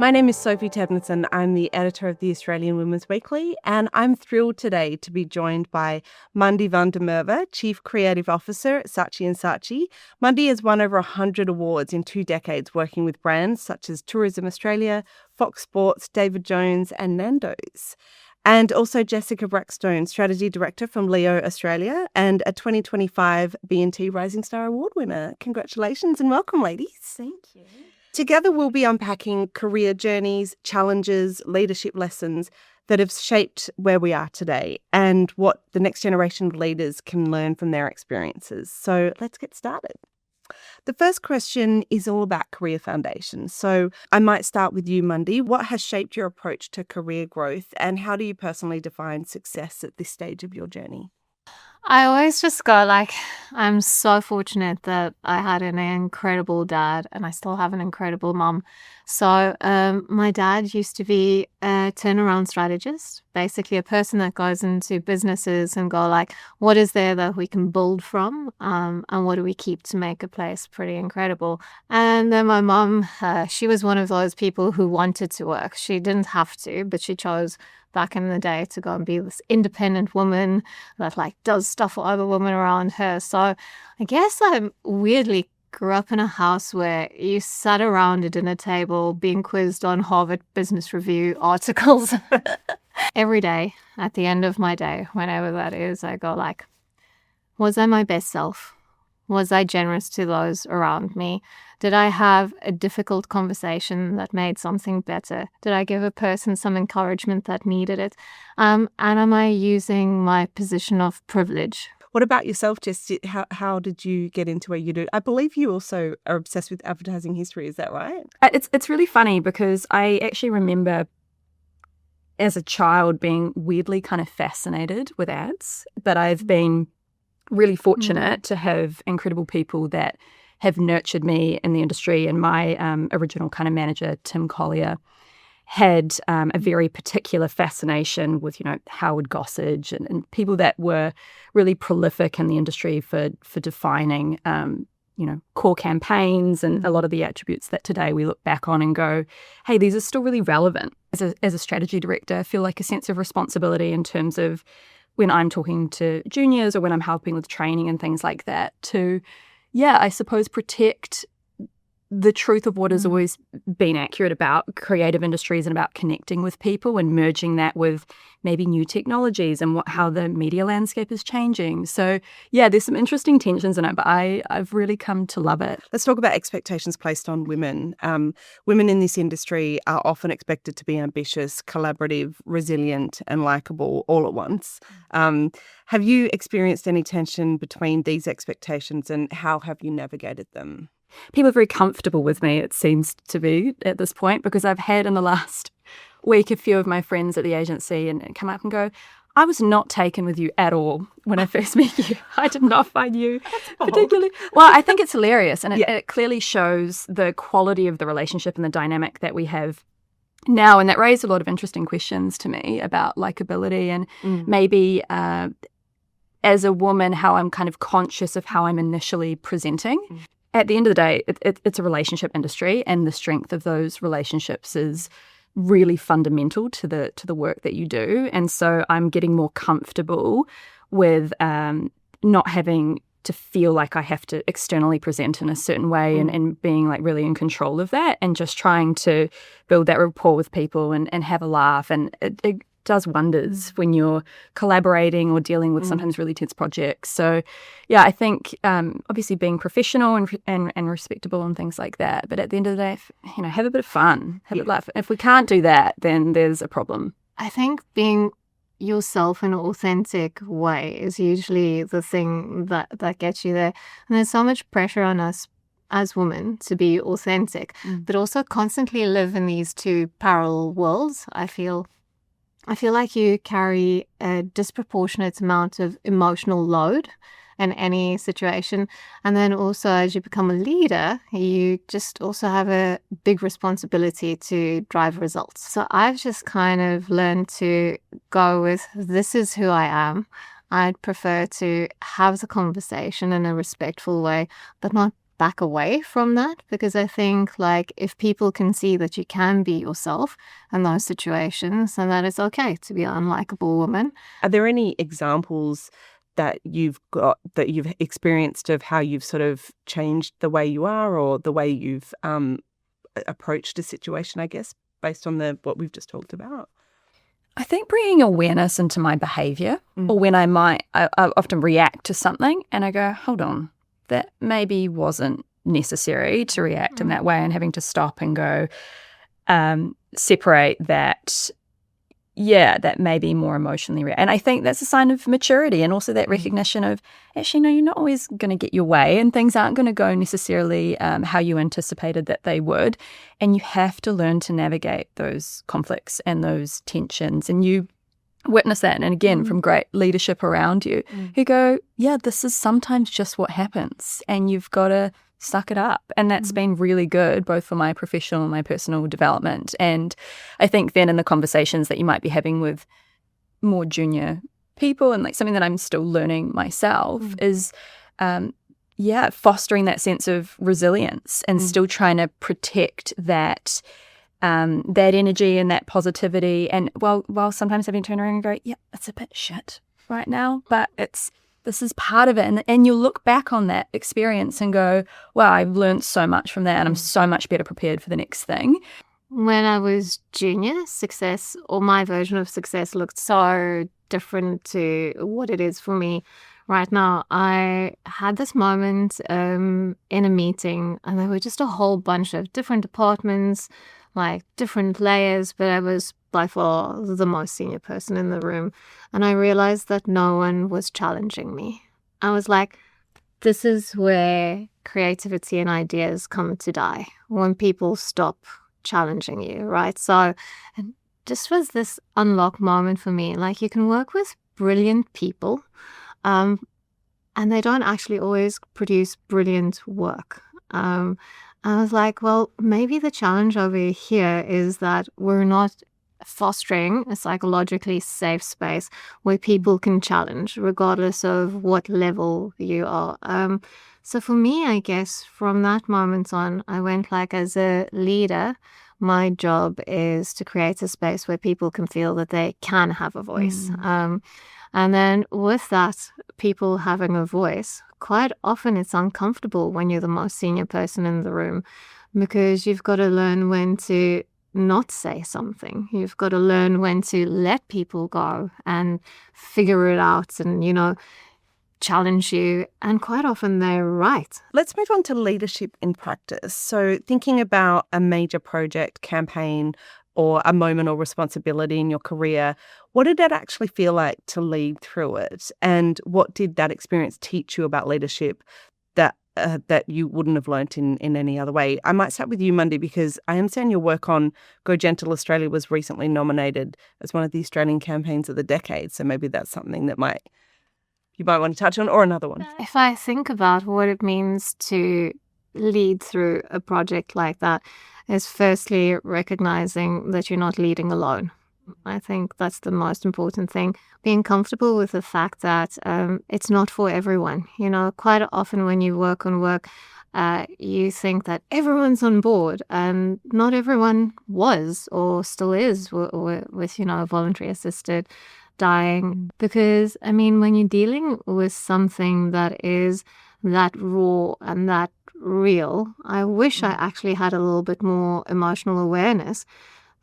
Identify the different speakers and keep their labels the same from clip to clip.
Speaker 1: My name is Sophie Tebnison. I'm the editor of the Australian Women's Weekly, and I'm thrilled today to be joined by Mandie van der Merwe, Chief Creative Officer at Saatchi Saatchi. Mandie has won over 100 awards in 2 decades working with brands such as Tourism Australia, Fox Sports, David Jones and Nando's. And also Jessica Brackstone, Strategy Director from Leo Australia and a 2025 B&T Rising Star Award winner. Congratulations and welcome, ladies.
Speaker 2: Thank you.
Speaker 1: Together, we'll be unpacking career journeys, challenges, leadership lessons that have shaped where we are today and what the next generation of leaders can learn from their experiences. So let's get started. The first question is all about career foundations. So I might start with you, Mandie. What has shaped your approach to career growth and how do you personally define success at this stage of your journey?
Speaker 2: I always just go I'm so fortunate that I had an incredible dad and I still have an incredible mom. So my dad used to be a turnaround strategist, basically a person that goes into businesses and go what is there that we can build from and what do we keep to make a place pretty incredible. And then my mom, she was one of those people who wanted to work. She didn't have to, but she chose back in the day to go and be this independent woman that does stuff for other women around her. So I guess I weirdly grew up in a house where you sat around a dinner table being quizzed on Harvard Business Review articles every day. At the end of my day, whenever that is, I go was I my best self? Was I generous to those around me? Did I have a difficult conversation that made something better? Did I give a person some encouragement that needed it? And am I using my position of privilege?
Speaker 1: What about yourself, Jess? How did you get into where you do? I believe you also are obsessed with advertising history. Is that right?
Speaker 3: It's really funny because I actually remember as a child being weirdly kind of fascinated with ads, but I've been really fortunate to have incredible people that have nurtured me in the industry. And my original kind of manager, Tim Collier, had a very particular fascination with, Howard Gossage and people that were really prolific in the industry for defining, core campaigns and a lot of the attributes that today we look back on and go, hey, these are still really relevant. As a strategy director, I feel a sense of responsibility in terms of when I'm talking to juniors or when I'm helping with training and things like that to, I suppose, protect the truth of what has always been accurate about creative industries and about connecting with people and merging that with maybe new technologies and how the media landscape is changing. So, there's some interesting tensions in it, but I've really come to love it.
Speaker 1: Let's talk about expectations placed on women. Women in this industry are often expected to be ambitious, collaborative, resilient and likeable all at once. Have you experienced any tension between these expectations and how have you navigated them?
Speaker 3: People are very comfortable with me, it seems to be at this point, because I've had in the last week a few of my friends at the agency and come up and go, I was not taken with you at all when I first met you. I did not find you particularly. Well, I think it's hilarious and it clearly shows the quality of the relationship and the dynamic that we have now. And that raised a lot of interesting questions to me about likability and maybe as a woman, how I'm kind of conscious of how I'm initially presenting. At the end of the day, it's a relationship industry and the strength of those relationships is really fundamental to the work that you do. And so I'm getting more comfortable with not having to feel like I have to externally present in a certain way and being really in control of that and just trying to build that rapport with people and have a laugh. And it does wonders when you're collaborating or dealing with sometimes really tense projects. So, I think obviously being professional and respectable and things like that. But at the end of the day, have a bit of fun, have a laugh. If we can't do that, then there's a problem.
Speaker 2: I think being yourself in an authentic way is usually the thing that gets you there. And there's so much pressure on us as women to be authentic, but also constantly live in these two parallel worlds. I feel like you carry a disproportionate amount of emotional load in any situation. And then also as you become a leader, you just also have a big responsibility to drive results. So I've just kind of learned to go with, this is who I am. I'd prefer to have the conversation in a respectful way, but not back away from that, because I think like if people can see that you can be yourself in those situations and that it's okay to be an unlikable woman.
Speaker 1: Are there any examples that you've experienced of how you've sort of changed the way you are or the way you've approached a situation, I guess, based on what we've just talked about?
Speaker 3: I think bringing awareness into my behavior, or when I often react to something and I go, hold on, that maybe wasn't necessary to react in that way, and having to stop and go, separate that. Yeah, that may be more emotionally real. And I think that's a sign of maturity, and also that recognition of, actually, no, you're not always going to get your way, and things aren't going to go necessarily how you anticipated that they would. And you have to learn to navigate those conflicts and those tensions. And you witness that, and again, from great leadership around you who go, yeah, this is sometimes just what happens, and you've got to suck it up. And that's been really good, both for my professional and my personal development. And I think then in the conversations that you might be having with more junior people, and like something that I'm still learning myself is, fostering that sense of resilience and still trying to protect that that energy and that positivity. And while sometimes having to turn around and go, yeah, it's a bit shit right now, but this is part of it. And you'll look back on that experience and go, wow, I've learned so much from that, and I'm so much better prepared for the next thing.
Speaker 2: When I was junior, success, or my version of success, looked so different to what it is for me right now. I had this moment in a meeting, and there were just a whole bunch of different departments, like different layers, but I was by far the most senior person in the room. And I realized that no one was challenging me. I was like, this is where creativity and ideas come to die, when people stop challenging you, right? So it just was this unlock moment for me. Like, you can work with brilliant people, and they don't actually always produce brilliant work. I was like, well, maybe the challenge over here is that we're not fostering a psychologically safe space where people can challenge regardless of what level you are. So for me, I guess from that moment on, I went like, as a leader, my job is to create a space where people can feel that they can have a voice. And then with that, people having a voice, quite often it's uncomfortable when you're the most senior person in the room, because you've got to learn when to not say something. You've got to learn when to let people go and figure it out and, challenge you. And quite often they're right.
Speaker 1: Let's move on to leadership in practice. So thinking about a major project, campaign, or a moment or responsibility in your career, what did that actually feel like to lead through it? And what did that experience teach you about leadership that you wouldn't have learnt in any other way? I might start with you, Mandie, because I understand your work on Go Gentle Australia was recently nominated as one of the Australian campaigns of the decade. So maybe that's something that you might want to touch on, or another one.
Speaker 2: If I think about what it means to lead through a project like that, is firstly recognizing that you're not leading alone. I think that's the most important thing. Being comfortable with the fact that it's not for everyone. Quite often when you work on work, you think that everyone's on board, and not everyone was or still is with voluntary assisted dying. Because, when you're dealing with something that is that raw and that real, I wish I actually had a little bit more emotional awareness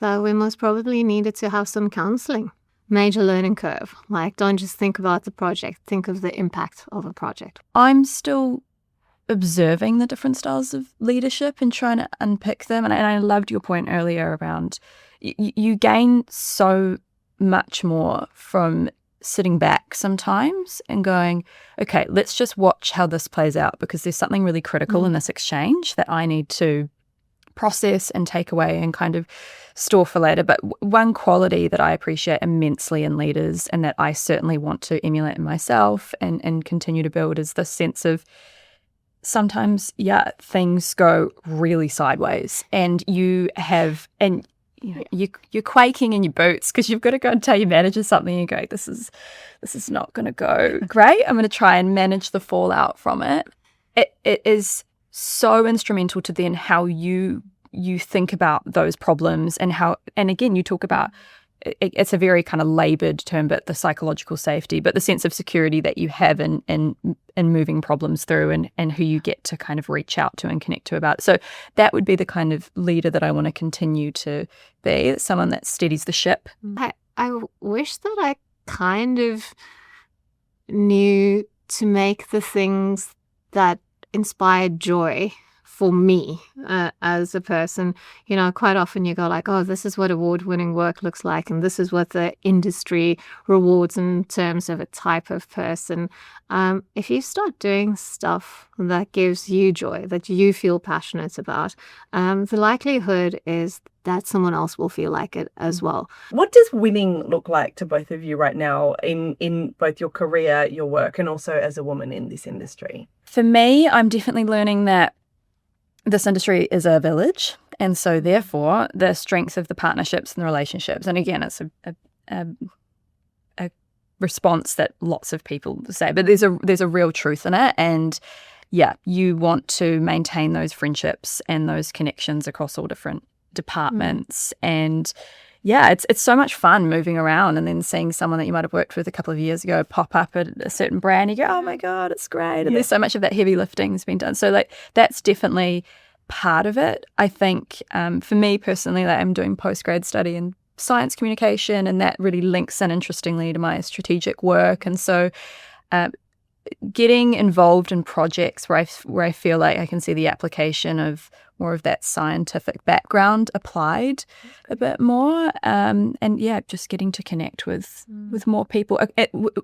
Speaker 2: that we most probably needed to have some counseling. Major learning curve. Like, don't just think about the project, think of the impact of a project.
Speaker 3: I'm still observing the different styles of leadership and trying to unpick them. And I loved your point earlier around you gain so much more from sitting back sometimes and going, okay, let's just watch how this plays out, because there's something really critical in this exchange that I need to process and take away and kind of store for later. But one quality that I appreciate immensely in leaders, and that I certainly want to emulate in myself and continue to build, is this sense of sometimes, things go really sideways, and you're quaking in your boots because you've got to go and tell your manager something and go, this is not going to go great. I'm going to try and manage the fallout from it. It is so instrumental to then how you think about those problems and again, you talk about it's a very kind of laboured term, but the psychological safety, but the sense of security that you have in moving problems through and who you get to kind of reach out to and connect to about it. So that would be the kind of leader that I want to continue to be, someone that steadies the ship.
Speaker 2: I wish that I kind of knew to make the things that inspired joy for me as a person. You know, quite often you go like, oh, this is what award-winning work looks like, and this is what the industry rewards in terms of a type of person. If you start doing stuff that gives you joy, that you feel passionate about, the likelihood is that someone else will feel like it as well.
Speaker 1: What does winning look like to both of you right now in both your career, your work, and also as a woman in this industry?
Speaker 3: For me, I'm definitely learning that this industry is a village, and so therefore the strength of the partnerships and the relationships, and again, it's a response that lots of people say, but there's a real truth in it, and yeah, you want to maintain those friendships and those connections across all different departments. And yeah, it's so much fun moving around and then seeing someone that you might have worked with a couple of years ago pop up at a certain brand. You go, oh my God, it's great. And there's so much of that heavy lifting has been done. So like that's definitely part of it. I think for me personally, like I'm doing postgrad study in science communication, and that really links in interestingly to my strategic work. And so getting involved in projects where I feel like I can see the application of more of that scientific background applied a bit more, and yeah, just getting to connect with more people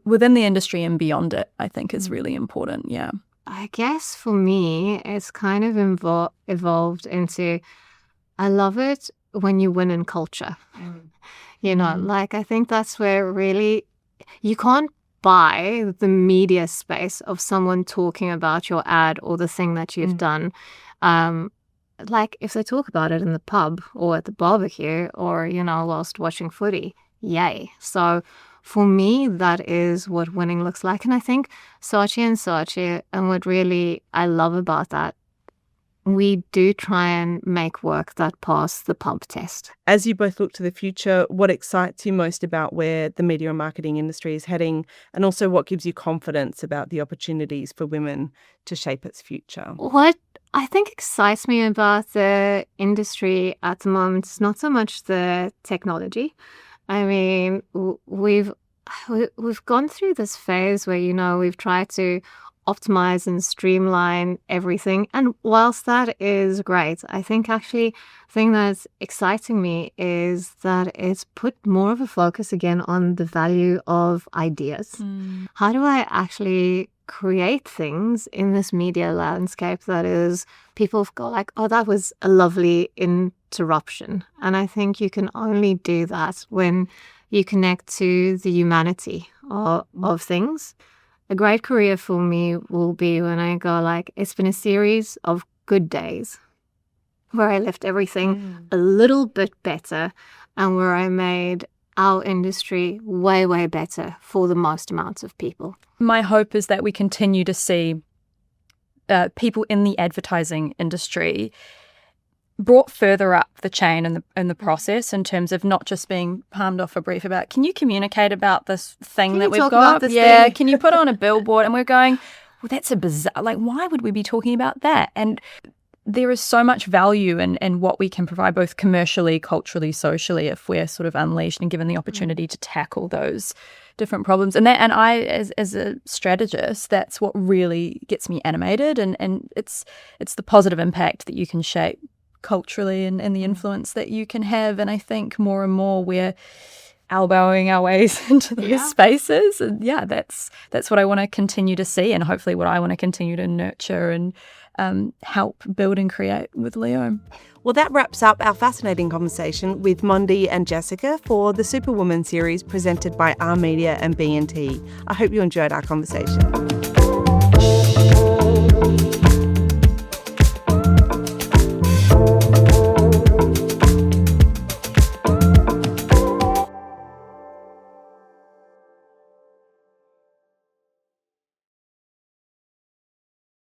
Speaker 3: within the industry and beyond it, I think is really important. Yeah,
Speaker 2: I guess for me, it's kind of evolved into, I love it when you win in culture. You know, like I think that's where really you can't buy the media space of someone talking about your ad or the thing that you've done. Like if they talk about it in the pub or at the barbecue or, you know, whilst watching footy, yay. So for me, that is what winning looks like. And I think Saatchi and what really I love about that, we do try and make work that pass the pub test.
Speaker 1: As you both look to the future, what excites you most about where the media and marketing industry is heading, and also what gives you confidence about the opportunities for women to shape its future?
Speaker 2: What I think excites me about the industry at the moment is not so much the technology. I mean, we've gone through this phase where, you know, we've tried to optimize and streamline everything. And whilst that is great, I think actually the thing that's exciting me is that it's put more of a focus again on the value of ideas. How do I actually create things in this media landscape that is, people go like, oh, that was a lovely interruption. And I think you can only do that when you connect to the humanity of things. A great career for me will be when I go like, it's been a series of good days where I left everything a little bit better and where I made our industry way, way better for the most amounts of people.
Speaker 3: My hope is that we continue to see people in the advertising industry brought further up the chain in the process in terms of not just being palmed off a brief about, can you communicate about this thing that we've got? Yeah, can you put on a billboard? And we're going, well, that's a bizarre, like, why would we be talking about that? And there is so much value in what we can provide both commercially, culturally, socially, if we're sort of unleashed and given the opportunity to tackle those different problems. And I, as a strategist, that's what really gets me animated. And it's the positive impact that you can shape culturally and the influence that you can have. And I think more and more we're elbowing our ways into those spaces. And yeah, that's what I want to continue to see, and hopefully what I want to continue to nurture and help build and create with Leo.
Speaker 1: Well, that wraps up our fascinating conversation with Mandie and Jessica for the Superwoman series presented by Media and B&T. I hope you enjoyed our conversation.